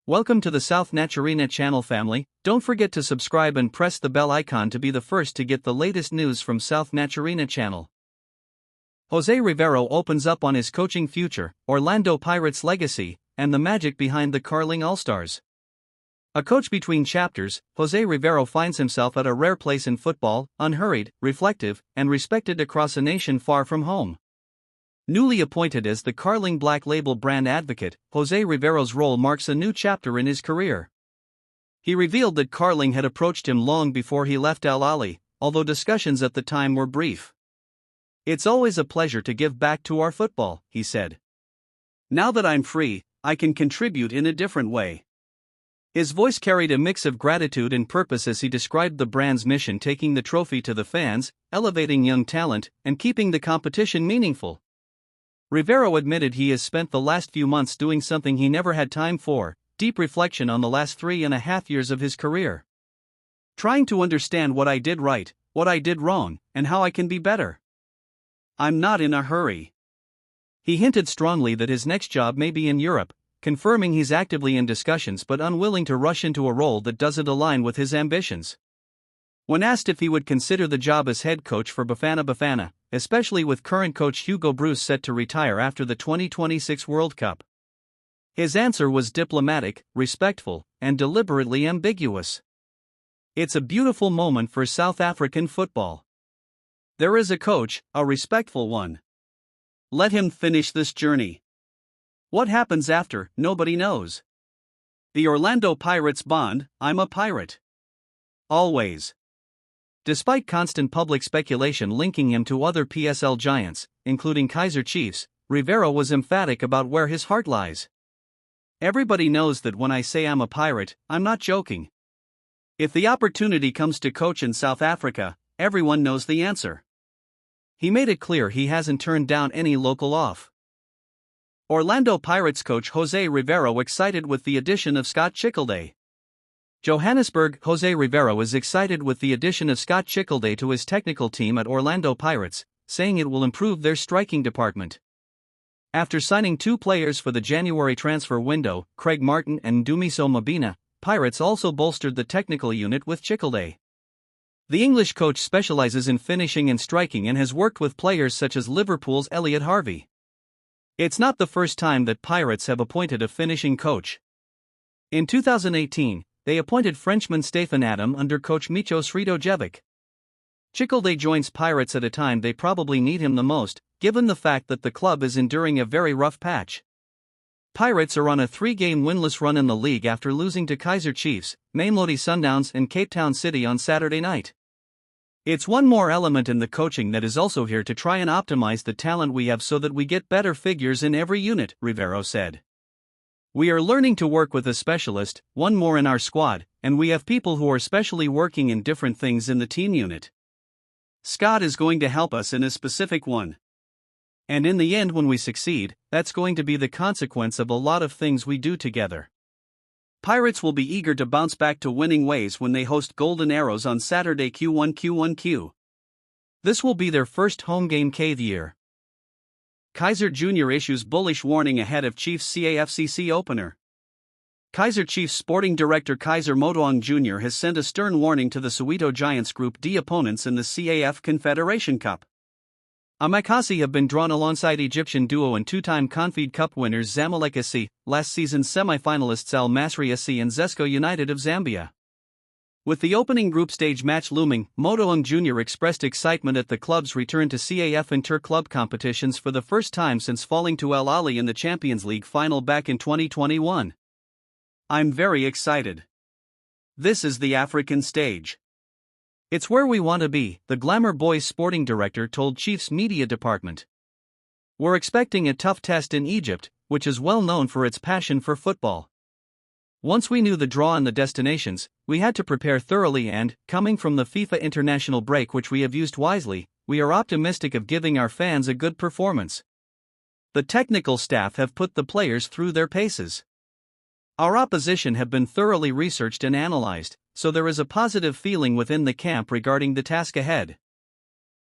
Welcome to the South Naturina channel family. Don't forget to subscribe and press the bell icon to be the first to get the latest news from South Naturina channel. José Riveiro opens up on his coaching future, Orlando Pirates legacy, and the magic behind the Carling All-Stars. A coach between chapters, José Riveiro finds himself at a rare place in football, unhurried, reflective, and respected across a nation far from home. Newly appointed as the Carling Black Label brand advocate, José Riveiro's role marks a new chapter in his career. He revealed that Carling had approached him long before he left Al Ahly, although discussions at the time were brief. "It's always a pleasure to give back to our football," he said. "Now that I'm free, I can contribute in a different way." His voice carried a mix of gratitude and purpose as he described the brand's mission: taking the trophy to the fans, elevating young talent, and keeping the competition meaningful. Riveiro admitted he has spent the last few months doing something he never had time for: deep reflection on the last 3.5 years of his career. "Trying to understand what I did right, what I did wrong, and how I can be better. I'm not in a hurry." He hinted strongly that his next job may be in Europe, confirming he's actively in discussions but unwilling to rush into a role that doesn't align with his ambitions. When asked if he would consider the job as head coach for Bafana, especially with current coach Hugo Broos set to retire after the 2026 World Cup, his answer was diplomatic, respectful, and deliberately ambiguous. "It's a beautiful moment for South African football. There is a coach, a respectful one. Let him finish this journey. What happens after, nobody knows. The Orlando Pirates bond, I'm a pirate. Always." Despite constant public speculation linking him to other PSL giants, including Kaizer Chiefs, Riveiro was emphatic about where his heart lies. "Everybody knows that when I say I'm a pirate, I'm not joking. If the opportunity comes to coach in South Africa, everyone knows the answer." He made it clear he hasn't turned down any local off. Orlando Pirates coach José Riveiro excited with the addition of Scott Chickelday. Johannesburg. José Riveiro is excited with the addition of Scott Chickelday to his technical team at Orlando Pirates, saying it will improve their striking department. After signing 2 players for the January transfer window, Craig Martin and Dumiso Mabina, Pirates also bolstered the technical unit with Chickelday. The English coach specializes in finishing and striking and has worked with players such as Liverpool's Elliot Harvey. It's not the first time that Pirates have appointed a finishing coach. In 2018, they appointed Frenchman Stéphane Adam under coach Micho Sredojevic. Chickelday joins Pirates at a time they probably need him the most, given the fact that the club is enduring a very rough patch. Pirates are on a 3-game winless run in the league after losing to Kaizer Chiefs, Mamelodi Sundowns and Cape Town City on Saturday night. "It's one more element in the coaching that is also here to try and optimize the talent we have so that we get better figures in every unit," Riveiro said. "We are learning to work with a specialist, one more in our squad, and we have people who are specially working in different things in the team unit. Scott is going to help us in a specific one. And in the end, when we succeed, that's going to be the consequence of a lot of things we do together." Pirates will be eager to bounce back to winning ways when they host Golden Arrows on Saturday Q1. This will be their first home game of the year. Kaizer Jr. issues bullish warning ahead of Chiefs CAFCC opener. Kaizer Chiefs sporting director Kaizer Motaung Jr. has sent a stern warning to the Soweto Giants Group D opponents in the CAF Confederation Cup. Amakhosi have been drawn alongside Egyptian duo and 2-time Confed Cup winners Zamalek SC, last season's semi-finalists Al Masry SC and Zesco United of Zambia. With the opening group stage match looming, Motaung Jr. expressed excitement at the club's return to CAF inter-club competitions for the first time since falling to Al Ahly in the Champions League final back in 2021. "I'm very excited. This is the African stage. It's where we want to be," the Glamour Boys sporting director told Chiefs media department. "We're expecting a tough test in Egypt, which is well known for its passion for football. Once we knew the draw and the destinations, we had to prepare thoroughly and, coming from the FIFA international break which we have used wisely, we are optimistic of giving our fans a good performance. The technical staff have put the players through their paces. Our opposition have been thoroughly researched and analyzed, so there is a positive feeling within the camp regarding the task ahead."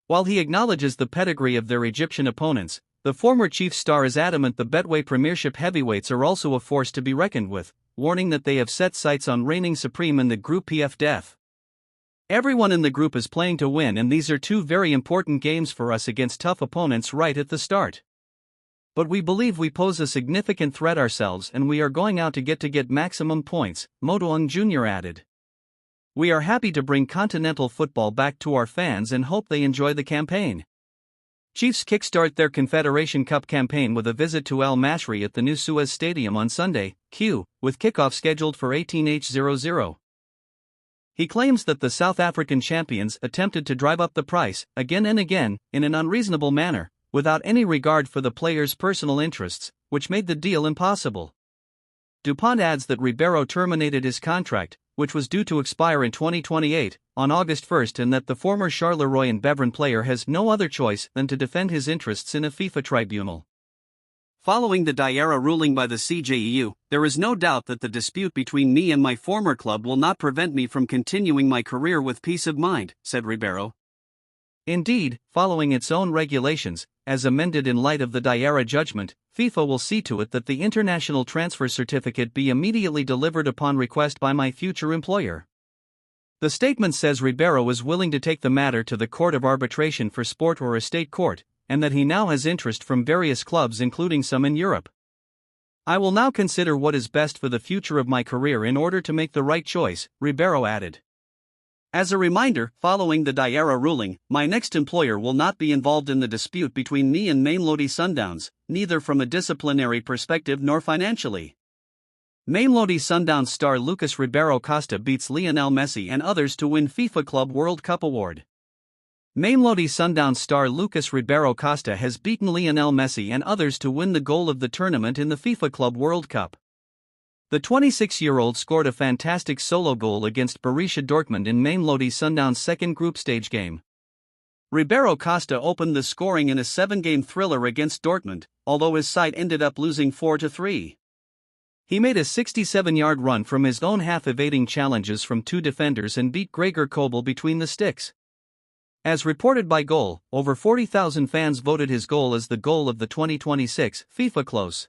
While he acknowledges the pedigree of their Egyptian opponents, the former Chiefs star is adamant the Betway Premiership heavyweights are also a force to be reckoned with, warning that they have set sights on reigning supreme in the Group PF. Everyone in the group is playing to win, and these are two very important games for us against tough opponents right at the start. But we believe we pose a significant threat ourselves, and we are going out to get maximum points, Modoung Jr. added. We are happy to bring continental football back to our fans and hope they enjoy the campaign. Chiefs kickstart their Confederation Cup campaign with a visit to Al Mashri at the new Suez Stadium on Sunday, with kickoff scheduled for 18h00. He claims that the South African champions attempted to drive up the price, again and again, in an unreasonable manner, without any regard for the players' personal interests, which made the deal impossible. DuPont adds that Riveiro terminated his contract, which was due to expire in 2028, on August 1, and that the former Charleroi and Beveren player has no other choice than to defend his interests in a FIFA tribunal. Following the Diarra ruling by the CJEU, there is no doubt that the dispute between me and my former club will not prevent me from continuing my career with peace of mind, said Riveiro. Indeed, following its own regulations, as amended in light of the Diarra judgment, FIFA will see to it that the international transfer certificate be immediately delivered upon request by my future employer. The statement says Riveiro is willing to take the matter to the Court of Arbitration for Sport or a state court, and that he now has interest from various clubs including some in Europe. I will now consider what is best for the future of my career in order to make the right choice, Riveiro added. As a reminder, following the Diarra ruling, my next employer will not be involved in the dispute between me and Mamelodi Sundowns, neither from a disciplinary perspective nor financially. Mamelodi Sundowns star Lucas Ribeiro Costa beats Lionel Messi and others to win FIFA Club World Cup award. Mamelodi Sundowns star Lucas Ribeiro Costa has beaten Lionel Messi and others to win the goal of the tournament in the FIFA Club World Cup. The 26-year-old scored a fantastic solo goal against Borussia Dortmund in Mamelodi Sundowns' second group stage game. Ribeiro Costa opened the scoring in a 7-game thriller against Dortmund, although his side ended up losing 4-3. He made a 67-yard run from his own half, evading challenges from two defenders, and beat Gregor Kobel between the sticks. As reported by Goal, over 40,000 fans voted his goal as the goal of the 2026 FIFA Close.